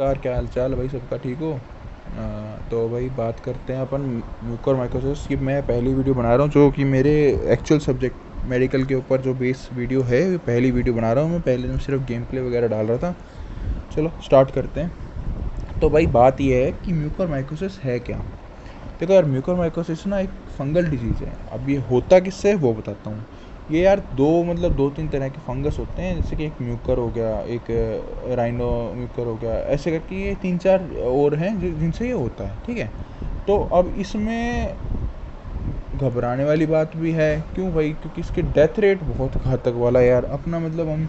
नमस्कार, क्या हाल चाल भाई सबका, ठीक हो? तो भाई बात करते हैं अपन म्यूकोरमाइकोसिस की। मैं पहली वीडियो बना रहा हूँ जो कि मेरे एक्चुअल सब्जेक्ट मेडिकल के ऊपर जो बेस वीडियो है, पहली वीडियो बना रहा हूँ मैं। पहले मैं सिर्फ गेम प्ले वगैरह डाल रहा था। चलो स्टार्ट करते हैं। तो भाई बात यह है कि म्यूकोरमाइकोसिस है क्या। देखो यार, म्यूकोरमाइकोसिस ना एक फंगल डिजीज़ है। अब ये होता किससे है वो बताता हूँ। ये यार दो तीन तरह के फंगस होते हैं, जैसे कि एक म्यूकर हो गया, एक राइनो म्यूकर हो गया, ऐसे करके ये 3-4 और हैं जिनसे ये होता है, ठीक है। तो अब इसमें घबराने वाली बात भी है। क्यों भाई? क्योंकि इसके डेथ रेट बहुत घातक वाला है यार। अपना मतलब हम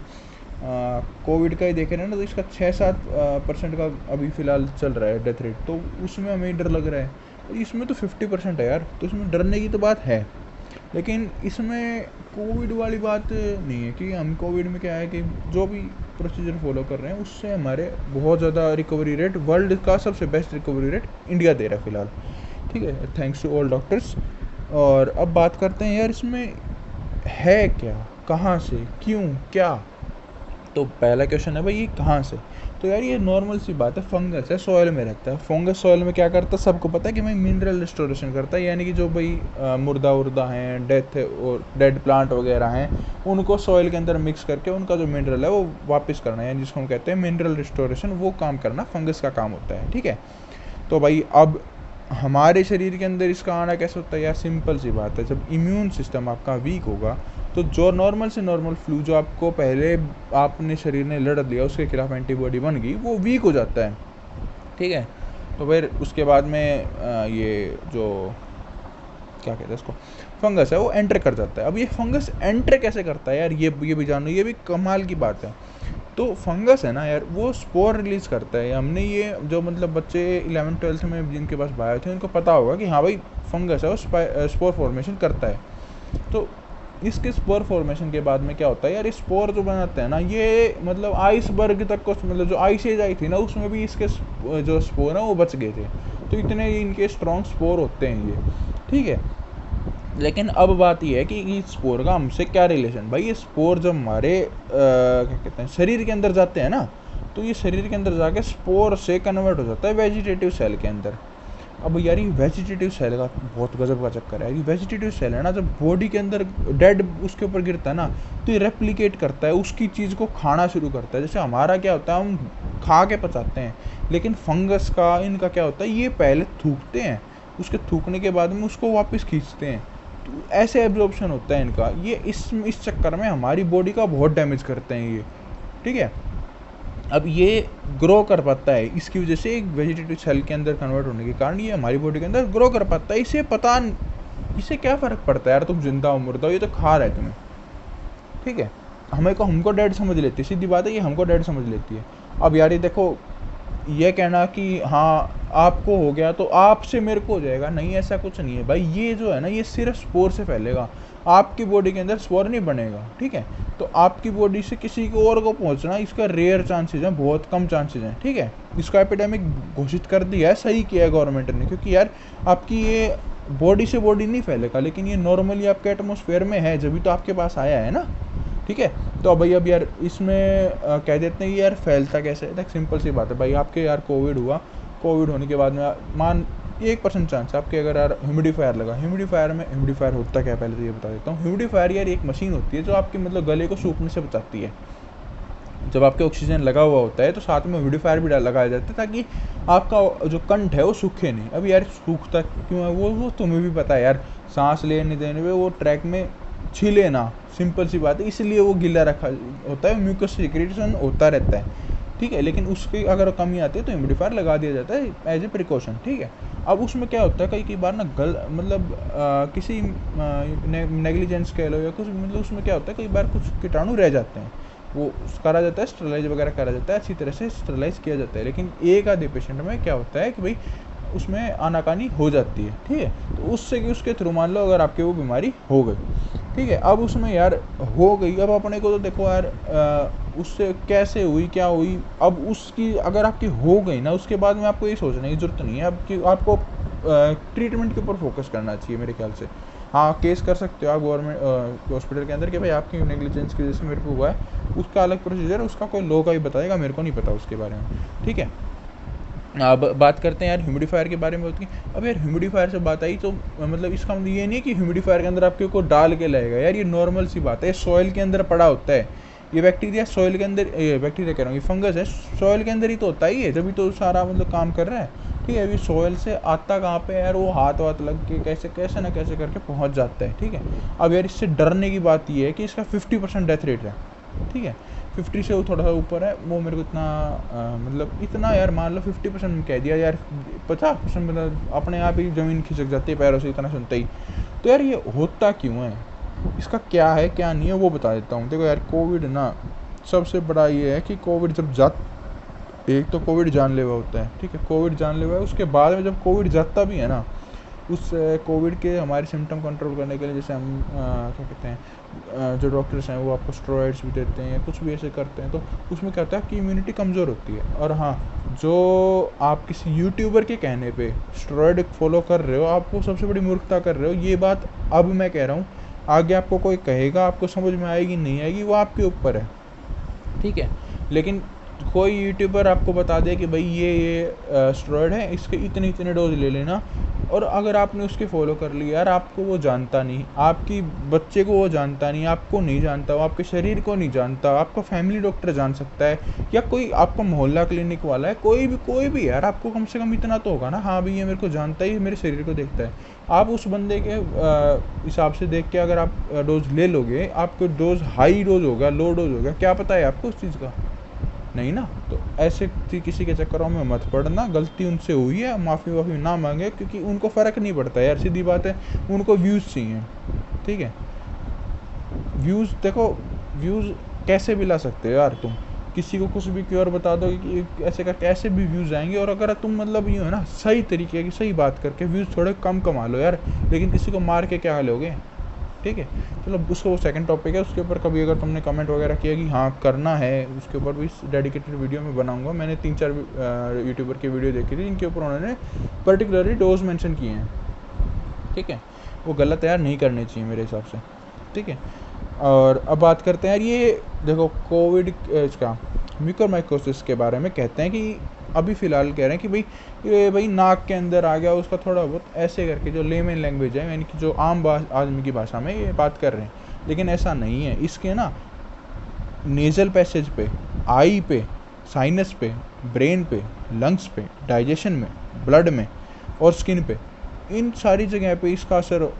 कोविड का ही देख रहे हैं ना, तो इसका 6-7% का अभी फ़िलहाल चल रहा है डेथ रेट। तो उसमें हमें डर लग रहा है, और इसमें तो 50% है यार। तो इसमें डरने की तो बात है, लेकिन इसमें कोविड वाली बात नहीं है। कि हम कोविड में क्या है कि जो भी प्रोसीजर फॉलो कर रहे हैं उससे हमारे बहुत ज़्यादा रिकवरी रेट, वर्ल्ड का सबसे बेस्ट रिकवरी रेट इंडिया दे रहा है फ़िलहाल, ठीक है, थैंक्स टू ऑल डॉक्टर्स। और अब बात करते हैं यार, इसमें है क्या, कहाँ से, क्यों, क्या। तो पहला क्वेश्चन है भाई, ये कहाँ से। तो यार ये नॉर्मल सी बात है, फंगस है, सॉइल में रहता है। फंगस सॉइल में क्या करता है सबको पता है कि भाई मिनरल रिस्टोरेशन करता है। यानी कि जो भाई मुर्दा उर्दा हैं, डेथ और डेड प्लांट वगैरह हैं, उनको सॉइल के अंदर मिक्स करके उनका जो मिनरल है वो वापस करना है, यानी जिसको हम कहते हैं मिनरल रिस्टोरेशन, वो काम करना फंगस का काम होता है, ठीक है। तो भाई अब हमारे शरीर के अंदर इसका आना कैसे होता है यार? सिंपल सी बात है, जब इम्यून सिस्टम आपका वीक होगा तो जो नॉर्मल से नॉर्मल फ्लू जो आपको पहले आपने शरीर ने लड़ लिया, उसके खिलाफ एंटीबॉडी बन गई, वो वीक हो जाता है, ठीक है। तो फिर उसके बाद में ये जो क्या कहते हैं इसको, फंगस है, वो एंटर कर जाता है। अब ये फंगस एंटर कैसे करता है यार, ये भी जानो, ये भी कमाल की बात है। तो फंगस है ना यार, वो स्पोर रिलीज़ करता है। हमने ये जो मतलब बच्चे 11th-12th में जिनके पास बायो थे उनको पता होगा कि हाँ भाई फंगस है, वो स्पोर फॉर्मेशन करता है। तो इसके स्पोर फॉर्मेशन के बाद में क्या होता है यार, स्पोर जो बनाते हैं ना, ये मतलब आइसबर्ग तक को, मतलब जो आइस एज आई थी ना, उसमें भी इसके जो स्पोर हैं वो बच गए थे। तो इतने इनके स्ट्रॉन्ग स्पोर होते हैं ये, ठीक है। लेकिन अब बात यह है कि इस स्पोर का हमसे क्या रिलेशन। भाई ये स्पोर जब हमारे क्या कहते हैं शरीर के अंदर जाते हैं ना, तो ये शरीर के अंदर जाके स्पोर से कन्वर्ट हो जाता है वेजिटेटिव सेल के अंदर। अब यार ये वेजिटेटिव सेल का बहुत गजब का चक्कर है। ये वेजिटेटिव सेल है ना, जब बॉडी के अंदर डेड उसके ऊपर गिरता है ना, तो ये रेप्लिकेट करता है, उसकी चीज़ को खाना शुरू करता है। जैसे हमारा क्या होता है, हम खा के पचाते हैं, लेकिन फंगस का, इनका क्या होता है, ये पहले थूकते हैं, उसके थूकने के बाद में उसको वापस खींचते हैं। तो ऐसे एब्जॉर्प्शन होता है इनका। ये इस चक्कर में हमारी बॉडी का बहुत डैमेज करते हैं ये, ठीक है। अब ये ग्रो कर पाता है, इसकी वजह से एक वेजिटेटिव सेल के अंदर कन्वर्ट होने के कारण ये हमारी बॉडी के अंदर ग्रो कर पाता है। इसे क्या फ़र्क पड़ता है यार, तुम जिंदा हो मुर्दा हो, ये तो खा रहा है तुम्हें, ठीक है। हमको डेड समझ लेती है, सीधी बात है, ये हमको डेड समझ लेती है। अब यार ये देखो, ये कहना कि हाँ आपको हो गया तो आपसे मेरे को हो जाएगा, नहीं, ऐसा कुछ नहीं है भाई। ये जो है ना, ये सिर्फ स्पोर से फैलेगा, आपकी बॉडी के अंदर स्पोर नहीं बनेगा, ठीक है। तो आपकी बॉडी से किसी को और को पहुंचना, इसका रेयर चांसेस हैं, बहुत कम चांसेस हैं, ठीक है। इसका एपिडेमिक घोषित कर दिया है, सही किया है गवर्नमेंट ने, क्योंकि यार आपकी ये बॉडी से बॉडी नहीं फैलेगा, लेकिन ये नॉर्मली आपके एटमोसफेयर में है, जब भी तो आपके पास आया है ना, ठीक है। तो भाई अब यार इसमें कह देते हैं कि यार फैलता कैसे है। देख सिंपल सी बात है भाई, आपके यार कोविड हुआ, कोविड होने के बाद में मान 1% चांस है आपके, अगर यार ह्यूमिडिफायर लगा, ह्यूमिडिफायर होता क्या है पहले तो ये बता देता हूँ। ह्यूमिडिफायर यार एक मशीन होती है जो आपके मतलब गले को सूखने से बचाती है। जब आपके ऑक्सीजन लगा हुआ होता है तो साथ में ह्यूमिडिफायर भी लगाया जाता है, ताकि आपका जो कंठ है वो सूखे नहीं। अब यार सूखता क्यों है वो तुम्हें भी पता है यार, सांस लेने देने में वो ट्रैक में छिले ना, सिंपल सी बात है, इसलिए वो गीला रखा होता है, म्यूकस सिक्रेशन होता रहता है, ठीक है। लेकिन उसकी अगर कमी आती है तो ह्यूमिडिफायर लगा दिया जाता है एज ए प्रिकॉशन, ठीक है। अब उसमें क्या होता है, कई बार ना मतलब किसी नेग्लिजेंस कह लो या कुछ, मतलब उसमें क्या होता है, कई बार कुछ कीटाणु रह जाते हैं, वो करा जाता है, स्टरलाइज वगैरह करा जाता है, अच्छी तरह से स्टरलाइज किया जाता है। लेकिन एक आधे पेशेंट में क्या होता है कि भाई उसमें आनाकानी हो जाती है, ठीक है। तो उससे कि उसके थ्रू मान लो अगर आपके वो बीमारी हो गई, ठीक है। अब उसमें यार हो गई, अब अपने को तो देखो यार उससे कैसे हुई, क्या हुई, अब उसकी अगर आपकी हो गई ना, उसके बाद में आपको ये सोचने की ज़रूरत नहीं है आपको ट्रीटमेंट के ऊपर फोकस करना चाहिए मेरे ख्याल से। हाँ, केस कर सकते हो आप गवर्नमेंट हॉस्पिटल के अंदर कि भाई आपकी नेग्लिजेंस की वजह से मेरे को हुआ है, उसका अलग प्रोसीजर, उसका कोई लॉ का ही बताएगा, मेरे को नहीं पता उसके बारे में, ठीक है। अब बात करते हैं यार ह्यूमिडिफायर के बारे में। अब यार ह्यूमिडिफायर से बात आई तो मतलब इसका मतलब ये नहीं कि ह्यूमिडिफायर के अंदर आपके को डाल के लगेगा यार, ये नॉर्मल सी बात है, सॉइल के अंदर पड़ा होता है। ये बैक्टीरिया सॉइल के अंदर, ये बैक्टीरिया कह रहा हूँ, ये फंगस है, सॉइल के अंदर ही तो होता ही है, तभी तो सारा मतलब काम कर रहा है। ठीक है, अभी सॉइल से आता कहाँ पे यार, वो हाथ वाथ लग के कैसे कैसे ना कैसे करके पहुँच जाता है। ठीक है, अब यार इससे डरने की बात ये है कि इसका 50% डेथ रेट है। ठीक है, 50 से वो थोड़ा सा ऊपर है, वो मेरे को इतना मतलब इतना यार मान लो 50% कह दिया यार, 50% मतलब अपने आप ही ज़मीन खिसक जाती है पैरों से इतना सुनते ही। तो यार ये होता क्यों है, इसका क्या है क्या नहीं है वो बता देता हूँ। देखो यार, कोविड ना सबसे बड़ा ये है कि कोविड जब एक तो कोविड जानलेवा होता है। ठीक है, कोविड जानलेवा है, उसके बाद में जब कोविड जाता भी है ना, उस कोविड के हमारे सिम्टम कंट्रोल करने के लिए जैसे हम क्या कहते हैं, जो डॉक्टर्स हैं वो आपको स्टेरॉइड्स भी देते हैं या कुछ भी ऐसे करते हैं, तो उसमें क्या होता है कि इम्यूनिटी कमज़ोर होती है। और हाँ, जो आप किसी यूट्यूबर के कहने पे स्टेरॉइड फॉलो कर रहे हो, आप वो सबसे बड़ी मूर्खता कर रहे हो। ये बात अब मैं कह रहा हूँ, आगे आपको कोई कहेगा, आपको समझ में आएगी नहीं आएगी वो आपके ऊपर है। ठीक है, लेकिन कोई यूट्यूबर आपको बता दे कि भाई ये स्टेरॉइड है, इसके इतने इतने डोज ले लेना, और अगर आपने उसके फॉलो कर लिया यार, आपको वो जानता नहीं, आपकी बच्चे को वो जानता नहीं, आपको नहीं जानता, वो आपके शरीर को नहीं जानता, आपका फैमिली डॉक्टर जान सकता है, या कोई आपका मोहल्ला क्लिनिक वाला है, कोई भी यार, आपको कम से कम इतना तो होगा ना, हाँ भाई ये मेरे को जानता है, मेरे शरीर को देखता है। आप उस बंदे के हिसाब से देख के अगर आप डोज ले लोगे, आपको डोज हाई डोज होगा, लो डोज होगा, क्या पता है आपको उस चीज़ का, नहीं ना। तो ऐसे किसी के चक्करों में मत पड़ना, गलती उनसे हुई है, माफ़ी वाफ़ी ना मांगे, क्योंकि उनको फ़र्क नहीं पड़ता यार, सीधी बात है, उनको व्यूज़ चाहिए। ठीक है, व्यूज़ देखो, व्यूज़ कैसे भी ला सकते हो यार, तुम किसी को कुछ भी क्योर बता दो कि ऐसे करके ऐसे भी व्यूज़ आएंगे, और अगर तुम मतलब यूँ है ना सही तरीके की सही बात करके व्यूज़ थोड़े कम कमा लो यार, लेकिन किसी को मार के क्या लोगे। ठीक है, चलो उसको सेकंड टॉपिक है, उसके ऊपर कभी अगर तुमने कमेंट वगैरह किया कि हाँ करना है, उसके ऊपर भी डेडिकेटेड वीडियो में बनाऊंगा। मैंने 3-4 यूट्यूबर की वीडियो देखी थी जिनके ऊपर उन्होंने पर्टिकुलरली डोज मेंशन किए हैं। ठीक है, वो गलत है यार, नहीं करने चाहिए मेरे हिसाब से। ठीक है, और अब बात करते हैं यार, ये देखो कोविड इसका म्यूकोरमाइकोसिस के बारे में कहते हैं कि अभी फ़िलहाल कह रहे हैं कि भाई ये भाई नाक के अंदर आ गया, उसका थोड़ा बहुत ऐसे करके जो लेमन लैंग्वेज है, यानी कि जो आम आदमी की भाषा में ये बात कर रहे हैं, लेकिन ऐसा नहीं है। इसके ना नेज़ल पैसेज पे, आई पे, साइनस पे, ब्रेन पे, लंग्स पे, डाइजेशन में, ब्लड में और स्किन पे, इन सारी जगह पे इसका असर,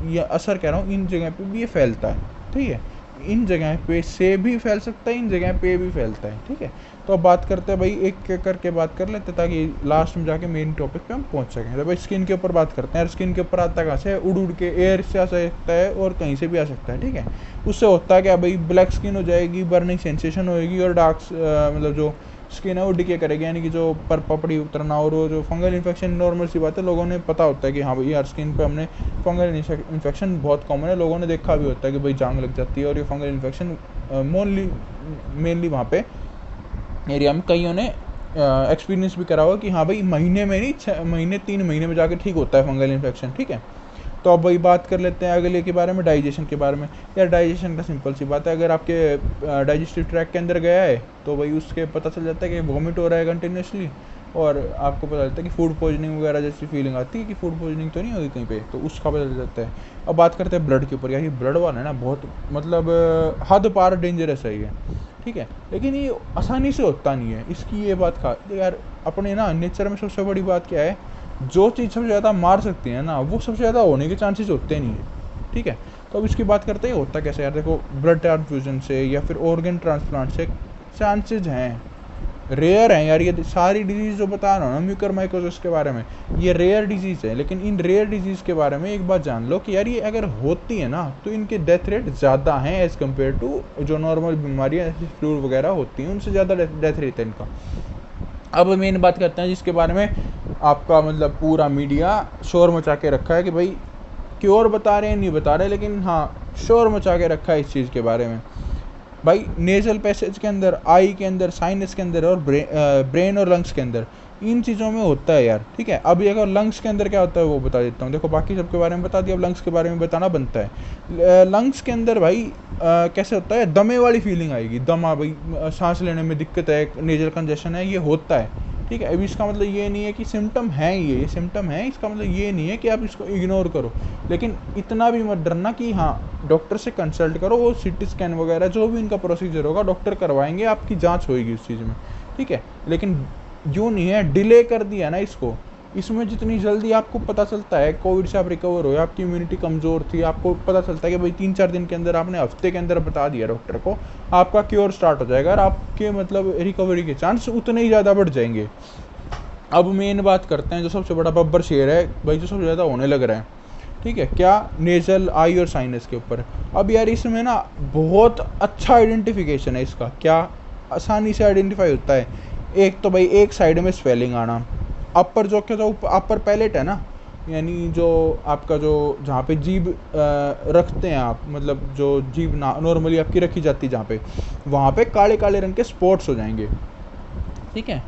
या असर कह रहा हूँ, इन जगह पे भी ये फैलता है। ठीक है, इन जगह पे से भी फैल सकता है, इन जगह पे भी फैलता है। ठीक है, तो अब बात करते हैं भाई, एक एक करके बात कर लेते हैं ताकि लास्ट में जाके मेन टॉपिक पे हम पहुंच सकें। तो भाई स्किन के ऊपर बात करते हैं। स्किन के ऊपर आता कहाँ से, उड़ के एयर से आ सकता है और कहीं से भी आ सकता है। ठीक है, उससे होता है क्या भाई, ब्लैक स्किन हो जाएगी, बर्निंग सेंसेशन होएगी, और डार्क मतलब जो स्किन है वो डिके करेगी, यानी कि जो पर पपड़ी उतरना, और वो जो फंगल इन्फेक्शन, नॉर्मल सी बात है, लोगों ने पता होता है कि हाँ भाई यार स्किन पे हमने फंगल इन्फेक्शन बहुत कॉमन है, लोगों ने देखा भी होता है कि भाई जांग लग जाती है, और ये फंगल इन्फेक्शन मेनली वहाँ पे एरिया में कईयों ने एक्सपीरियंस भी करा हुआ कि हाँ भाई महीने में नहीं, 6 महीने 3 महीने में जाके ठीक होता है फंगल इन्फेक्शन। ठीक है, तो अब वही बात कर लेते हैं अगले के बारे में, डाइजेशन के बारे में। यार डाइजेशन का सिंपल सी बात है, अगर आपके डाइजेस्टिव ट्रैक के अंदर गया है तो भाई उसके पता चल जाता है कि वॉमिट हो रहा है कंटिन्यूसली, और आपको पता चलता है कि फूड पॉइजनिंग वगैरह जैसी फीलिंग आती है कि फूड पॉइजनिंग तो नहीं होगी कहीं पे, तो उसका पता चल जाता है। अब बात करते हैं ब्लड के ऊपर। यार ये ब्लड वाला है ना बहुत मतलब हद पार डेंजरस है ये। ठीक है, लेकिन ये आसानी से होता नहीं है, इसकी ये बात खा यार, अपने ना नेचर में सबसे बड़ी बात क्या है, जो चीज़ सबसे ज़्यादा मार सकती है ना, वो सबसे ज़्यादा होने के चांसेस होते नहीं है। ठीक है, तो अब इसकी बात करते हैं होता कैसे यार। देखो, ब्लड ट्रांसफ्यूजन से या फिर ऑर्गन ट्रांसप्लांट से चांसेज हैं, रेयर हैं यार। ये सारी डिजीज़ जो बता रहा हूँ ना म्यूकोरमाइकोसिस के बारे में, ये रेयर डिजीज़ है, लेकिन इन रेयर डिजीज़ के बारे में एक बात जान लो कि यार ये अगर होती है ना तो इनके डेथ रेट ज़्यादा हैं एज़ कम्पेयर टू जो नॉर्मल बीमारियाँ जैसे फ्लू वगैरह होती हैं, उनसे ज़्यादा डेथ रेट है इनका। अब मेन बात करते हैं जिसके बारे में आपका मतलब पूरा मीडिया शोर मचा के रखा है कि भाई क्योर बता रहे हैं नहीं बता रहे, लेकिन हाँ शोर मचा के रखा है इस चीज़ के बारे में। भाई नेज़ल पैसेज के अंदर, आई के अंदर, साइनस के अंदर और ब्रेन और लंग्स के अंदर, इन चीज़ों में होता है यार। ठीक है, अब अगर लंग्स के अंदर क्या होता है वो बता देता हूँ। देखो बाकी सबके बारे में बता दिया, अब लंग्स के बारे में बताना बनता है। लंग्स के अंदर भाई कैसे होता है, दमे वाली फीलिंग आएगी, दमा भाई सांस लेने में दिक्कत है, नेजल कंजेशन है, ये होता है। ठीक है। अभी इसका मतलब ये नहीं है कि सिम्टम है, ये सिम्टम है, इसका मतलब ये नहीं है कि आप इसको इग्नोर करो, लेकिन इतना भी मत डरना कि हाँ डॉक्टर से कंसल्ट करो, वो सीटी स्कैन वगैरह जो भी इनका प्रोसीजर होगा डॉक्टर करवाएंगे, आपकी जांच होगी उस चीज़ में, ठीक है। लेकिन जो नहीं है, डिले कर दिया ना इसको, इसमें जितनी जल्दी आपको पता चलता है कोविड से आप रिकवर हो, आपकी इम्यूनिटी कमज़ोर थी, आपको पता चलता है कि भाई 3-4 दिन के अंदर, आपने हफ्ते के अंदर बता दिया डॉक्टर को, आपका क्योर स्टार्ट हो जाएगा और आपके मतलब रिकवरी के चांस उतने ही ज़्यादा बढ़ जाएंगे। अब मेन बात करते हैं जो सबसे बड़ा बब्बर शेर है भाई, जो सबसे ज़्यादा होने लग रहा है, ठीक है, क्या, नेजल, आई और साइनस के ऊपर। अब यार इसमें ना बहुत अच्छा आइडेंटिफिकेशन है इसका, क्या आसानी से आइडेंटिफाई होता है। एक तो भाई एक साइड में स्वेलिंग आना, अपर जो क्या, जो अपर पैलेट है ना, यानी जो आपका जो जहाँ पे जीभ रखते हैं आप, मतलब जो जीभ नॉर्मली आपकी रखी जाती है जहाँ पे, वहाँ पे काले काले रंग के स्पॉट्स हो जाएंगे, ठीक है।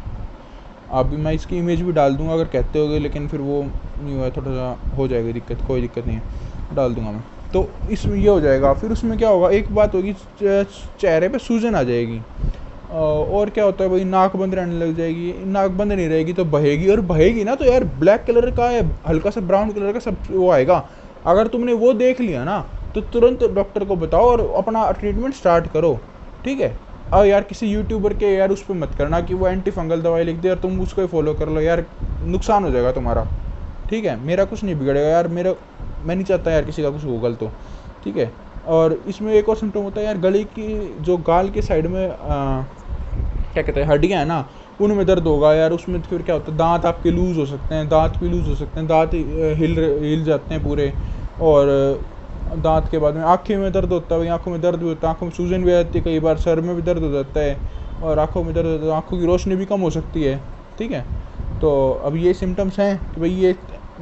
अभी मैं इसकी इमेज भी डाल दूंगा अगर कहते होगे, लेकिन फिर वो नहीं हुआ, थोड़ा सा हो जाएगी दिक्कत, कोई दिक्कत नहीं है, डाल दूंगा मैं। तो इसमें ये हो जाएगा, फिर उसमें क्या होगा, एक बात होगी, चेहरे पे सूजन आ जाएगी, और क्या होता है भाई, नाक बंद रहने लग जाएगी, नाक बंद नहीं रहेगी तो बहेगी, और बहेगी ना तो यार ब्लैक कलर का या हल्का सा ब्राउन कलर का सब वो आएगा। अगर तुमने वो देख लिया ना तो तुरंत डॉक्टर को बताओ और अपना ट्रीटमेंट स्टार्ट करो, ठीक है। अब यार किसी यूट्यूबर के यार उस पर मत करना कि वो एंटी फंगल दवाई लिख दे और तुम उसको ही फॉलो कर लो, यार नुकसान हो जाएगा तुम्हारा, ठीक है। मेरा कुछ नहीं बिगड़ेगा यार, मैं नहीं चाहता यार किसी का कुछ हो गलत हो, ठीक है। और इसमें एक और सिम्टम होता है यार, गले की जो गाल के साइड में क्या कहते हैं हड्डियाँ हैं ना, उनमें दर्द होगा यार। उसमें फिर क्या होता है, दांत आपके लूज़ हो सकते हैं, दांत भी लूज़ हो सकते हैं, दांत हिल जाते हैं पूरे, और दांत के बाद में आँखें में दर्द होता है भाई, आँखों में दर्द भी होता है, आँखों में सूजन भी आ जाती है, कई बार सर में भी दर्द हो जाता है, और आँखों में दर्द होता है, आँखों की रोशनी भी कम हो सकती है, ठीक है। तो अब ये सिम्टम्स हैं कि भाई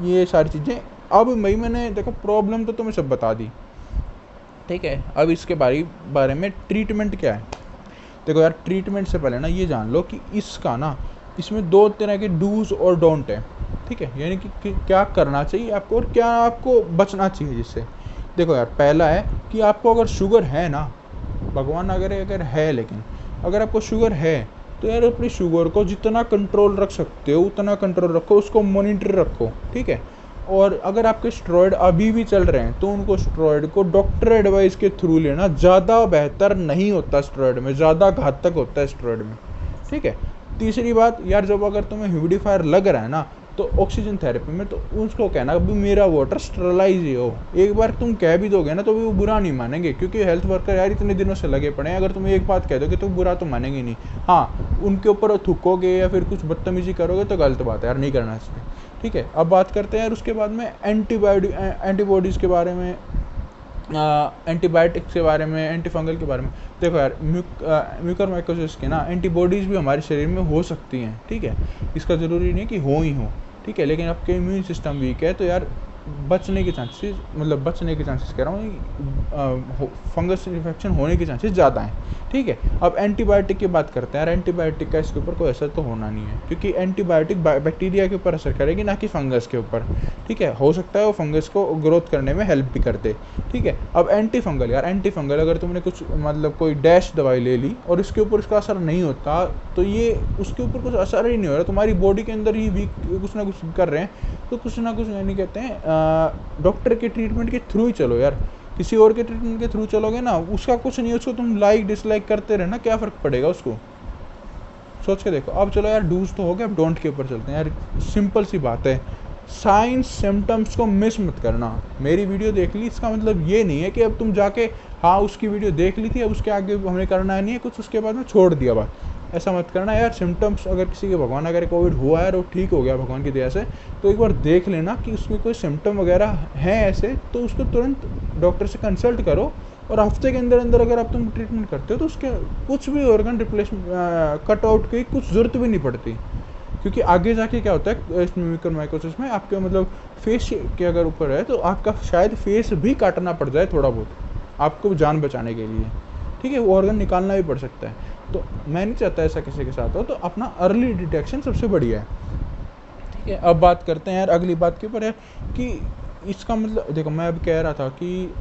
ये सारी चीज़ें। अब भाई मैंने देखो प्रॉब्लम तो तुम्हें सब बता दी, ठीक है। अब इसके बारे में ट्रीटमेंट क्या है, देखो यार ट्रीटमेंट से पहले ना ये जान लो कि इसका ना, इसमें 2 तरह के डूज और डोंट है, ठीक है। यानी कि क्या करना चाहिए आपको और क्या आपको बचना चाहिए जिससे। देखो यार पहला है कि आपको अगर शुगर है ना, भगवान अगर है, लेकिन अगर आपको शुगर है तो यार अपनी शुगर को जितना कंट्रोल रख सकते हो उतना कंट्रोल रखो, उसको मॉनिटर रखो, ठीक है। और अगर आपके स्टेरॉयड अभी भी चल रहे हैं तो उनको स्टेरॉयड को डॉक्टर एडवाइस के थ्रू लेना ज़्यादा बेहतर नहीं होता, स्टेरॉयड में ज़्यादा घातक होता है स्टेरॉयड में, ठीक है। तीसरी बात यार, जब अगर तुम्हें ह्यूमिडिफायर लग रहा है ना तो ऑक्सीजन थेरेपी में तो उसको कहना कि मेरा वाटर स्टरलाइज ही हो। एक बार तुम कह भी दोगे ना तो भी वो बुरा नहीं मानेंगे, क्योंकि हेल्थ वर्कर यार इतने दिनों से लगे पड़े हैं। अगर तुम एक बात कह दोगे तो बुरा तो मानेंगे नहीं, हाँ उनके ऊपर थूकोगे या फिर कुछ बदतमीजी करोगे तो गलत बात है यार, नहीं करना चाहिए, ठीक है। अब बात करते हैं यार उसके बाद में एंटीबॉडीज़ के बारे में, एंटीबायोटिक्स के बारे में, एंटी फंगल के बारे में। देखो यार म्यूकरमाइकोसिस के ना एंटीबॉडीज़ भी हमारे शरीर में हो सकती हैं, ठीक है। इसका ज़रूरी नहीं कि हो ही हो, ठीक है। लेकिन आपके इम्यून सिस्टम वीक है तो यार बचने के चांसेस कह रहा हूँ, फंगस इन्फेक्शन होने के चांसेस ज़्यादा हैं, ठीक है। अब एंटीबायोटिक की बात करते हैं यार, एंटीबायोटिक का इसके ऊपर कोई असर तो होना नहीं है, क्योंकि एंटीबायोटिक बैक्टीरिया के ऊपर असर करेगी ना कि फंगस के ऊपर, ठीक है। हो सकता है वो फंगस को ग्रोथ करने में हेल्प भी कर दे, ठीक है। अब एंटी फंगल यार, एंटी फंगल अगर तुमने कुछ मतलब कोई डैश दवाई ले ली और इसके ऊपर उसका असर नहीं होता तो ये उसके ऊपर कुछ असर ही नहीं हो रहा, तुम्हारी बॉडी के अंदर ही वीक कुछ ना कुछ कर रहे हैं, तो कुछ ना कुछ यानी कहते हैं डॉक्टर के ट्रीटमेंट के थ्रू ही चलो यार। किसी और के ट्रीटमेंट के थ्रू चलोगे ना उसका कुछ नहीं, उसको तुम लाइक डिसलाइक करते रहना, क्या फ़र्क पड़ेगा उसको, सोच के देखो। अब चलो यार डूज तो हो गया, अब डोंट के ऊपर चलते हैं यार। सिंपल सी बात है, साइंस सिम्टम्स को मिस मत करना। मेरी वीडियो देख ली इसका मतलब ये नहीं है कि अब तुम जाके हाँ उसकी वीडियो देख ली थी अब उसके आगे हमें करना नहीं है कुछ, उसके बाद में छोड़ दिया बात, ऐसा मत करना यार। सिम्टम्स अगर किसी के, भगवान अगर कोविड हुआ है और वो ठीक हो गया भगवान की दया से, तो एक बार देख लेना कि उसमें कोई सिम्टम वगैरह हैं ऐसे, तो उसको तुरंत डॉक्टर से कंसल्ट करो। और हफ्ते के अंदर अंदर अगर आप तुम ट्रीटमेंट करते हो तो उसके कुछ भी ऑर्गन रिप्लेसमेंट कट आउट की कुछ ज़रूरत भी नहीं पड़ती, क्योंकि आगे जाके क्या होता है इसमें म्यूकरमाइकोसिस में आपके मतलब फेस के अगर ऊपर है तो आपका शायद फेस भी काटना पड़ जाए थोड़ा बहुत आपको जान बचाने के लिए, ठीक है। वो ऑर्गन निकालना भी पड़ सकता है, तो मैं नहीं चाहता ऐसा किसी के साथ हो, तो अपना अर्ली डिटेक्शन सबसे बढ़िया है, ठीक है। अब बात करते हैं यार अगली बात के ऊपर है कि इसका मतलब देखो, मैं अब कह रहा था कि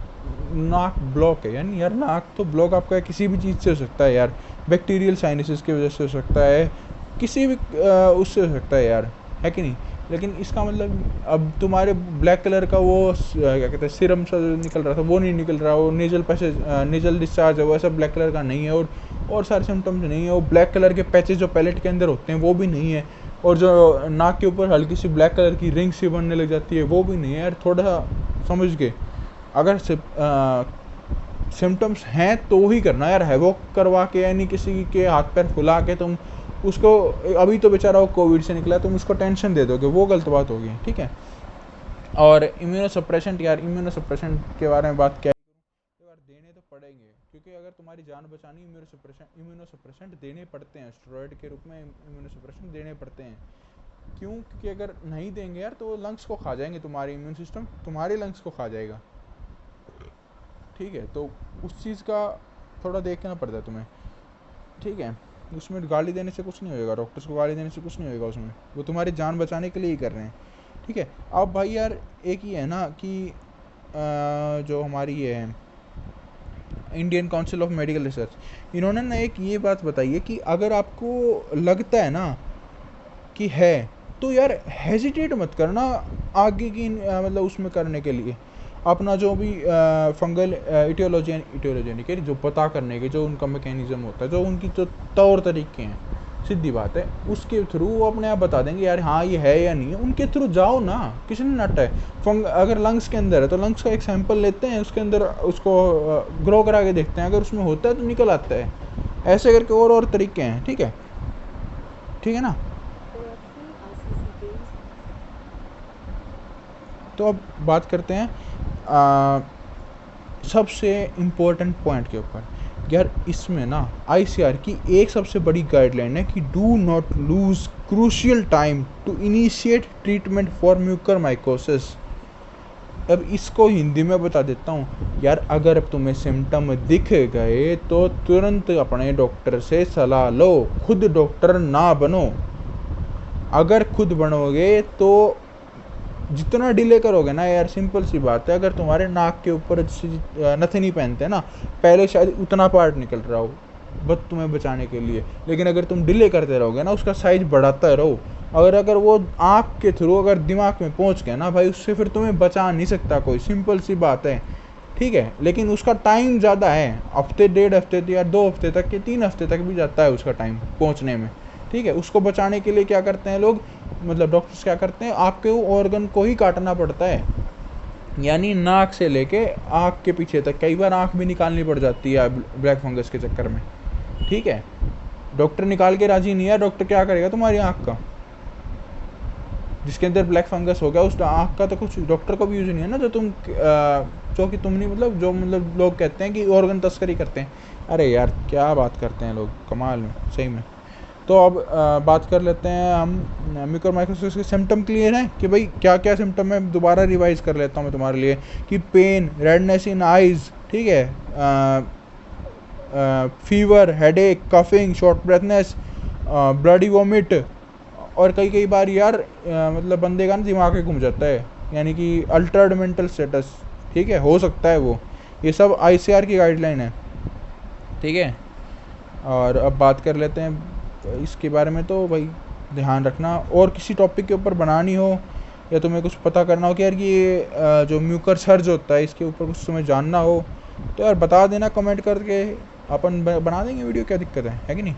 नाक ब्लॉक है, यानी यार नाक तो ब्लॉक आपका किसी भी चीज़ से हो सकता है यार, बैक्टीरियल साइनसिस की वजह से हो सकता है, किसी भी उससे हो सकता है यार, है कि नहीं। लेकिन इसका मतलब अब तुम्हारे ब्लैक कलर का वो क्या कहते हैं सीरम सा जो निकल रहा था वो नहीं निकल रहा, वो नेजल पैसेज नेजल डिस्चार्ज है वो ऐसा ब्लैक कलर का नहीं है, और सारे सिम्टम्स नहीं है। वो ब्लैक कलर के पैचेज जो पैलेट के अंदर होते हैं वो भी नहीं है, और जो नाक के ऊपर हल्की सी ब्लैक कलर की रिंग सी बनने लग जाती है वो भी नहीं है यार। थोड़ा सा समझ के अगर सिम्टम्स हैं तो ही करना यार, है वो करवा के यानी किसी के हाथ पैर फुला के तुम उसको, अभी तो बेचारा वो कोविड से निकला तुम उसको टेंशन दे दोगे, वो गलत बात होगी, ठीक है। और इम्यूनोसप्रेसेंट यार, इम्यूनोसप्रेसेंट के बारे में बात क्या यार, देने तो पड़ेंगे क्योंकि अगर तुम्हारी जान बचानी इम्यूनोसप्रेसेंट देने पड़ते हैं, स्टेरॉइड के रूप में इम्यूनोसप्रेसेंट देने पड़ते हैं। क्यों? क्योंकि अगर नहीं देंगे यार तो लंग्स को खा जाएंगे, तुम्हारी इम्यून सिस्टम तुम्हारे लंग्स को खा जाएगा, ठीक है। तो उस चीज़ का थोड़ा देखना पड़ता है तुम्हें, ठीक है। उसमें गाली देने से कुछ नहीं होएगा, डॉक्टर्स को गाली देने से कुछ नहीं होएगा, उसमें वो तुम्हारी जान बचाने के लिए ही कर रहे हैं, ठीक है। अब भाई यार एक ही है ना कि जो हमारी ये है Indian council of medical research, इन्होंने ना एक ये बात बताई है कि अगर आपको लगता है ना कि है तो यार हेजिटेट मत करना आगे की मतलब उसमें करने के लिए, अपना जो भी फंगल इटियोलॉजी के जो पता करने के जो उनका मैकेनिज्म होता है, जो उनकी जो तौर तरीके हैं, सीधी बात है उसके थ्रू वो अपने आप बता देंगे यार हाँ ये है या नहीं है। उनके थ्रू जाओ ना, किसने नटा है। अगर लंग्स के अंदर है तो लंग्स का एक सैंपल लेते हैं, उसके अंदर उसको ग्रो करा के देखते हैं, अगर उसमें होता है तो निकल आता है। ऐसे करके और तरीके हैं, ठीक है, ठीक है ना। तो अब बात करते हैं सबसे इम्पोर्टेंट पॉइंट के ऊपर। यार इसमें ना आईसीआर की एक सबसे बड़ी गाइडलाइन है कि do not lose crucial time to initiate treatment for mucormycosis. अब इसको हिंदी में बता देता हूँ यार, अगर तुम्हें सिम्टम दिख गए तो तुरंत अपने डॉक्टर से सलाह लो, खुद डॉक्टर ना बनो। अगर खुद बनोगे तो जितना डिले करोगे ना यार, सिंपल सी बात है, अगर तुम्हारे नाक के ऊपर नथनी पहनते हैं ना, पहले शायद उतना पार्ट निकल रहा हो बस तुम्हें बचाने के लिए, लेकिन अगर तुम डिले करते रहोगे ना उसका साइज बढ़ाता रहो, अगर वो आँख के थ्रू अगर दिमाग में पहुँच गया ना भाई, उससे फिर तुम्हें बचा नहीं सकता कोई, सिंपल सी बात है, ठीक है। लेकिन उसका टाइम ज़्यादा है, हफ्ते 1.5 हफ्ते या 2 हफ्ते तक के 3 हफ्ते तक भी जाता है उसका टाइम पहुँचने में, ठीक है। उसको बचाने के लिए क्या करते हैं लोग, मतलब डॉक्टर्स क्या करते हैं, आपके ऑर्गन को ही काटना पड़ता है, यानी नाक से लेके आँख के पीछे तक, कई बार आँख भी निकालनी पड़ जाती है ब्लैक फंगस के चक्कर में, ठीक है। डॉक्टर निकाल के राजी नहीं है, डॉक्टर क्या करेगा तुम्हारी आँख का, जिसके अंदर ब्लैक फंगस हो गया उस आँख का तो कुछ डॉक्टर को भी यूज नहीं है ना, जो तुम जो कि तुम नहीं, मतलब जो मतलब लोग कहते हैं कि ऑर्गन तस्करी करते हैं। अरे यार क्या बात करते हैं लोग, कमाल में सही में। तो अब बात कर लेते हैं हम म्यूकरमाइकोसिस के सिम्टम। क्लियर है कि भाई क्या क्या सिम्टम है, दोबारा रिवाइज कर लेता हूँ मैं तुम्हारे लिए कि पेन, रेडनेस इन आइज, ठीक है, fever, headache, coughing, short breathness, bloody vomit, और कई बार यार मतलब बंदे का ना दिमाग ही घूम जाता है, यानी कि अल्टर्ड मेंटल स्टेटस, ठीक है, हो सकता है वो। ये सब आईसीआर की गाइडलाइन है, ठीक है। और अब बात कर लेते हैं इसके बारे में, तो भाई ध्यान रखना, और किसी टॉपिक के ऊपर बनानी हो या तुम्हें कुछ पता करना हो कि यार ये जो म्यूकर सर्ज होता है इसके ऊपर कुछ तुम्हें जानना हो तो यार बता देना कमेंट करके, अपन बना देंगे वीडियो, क्या दिक्कत है कि नहीं।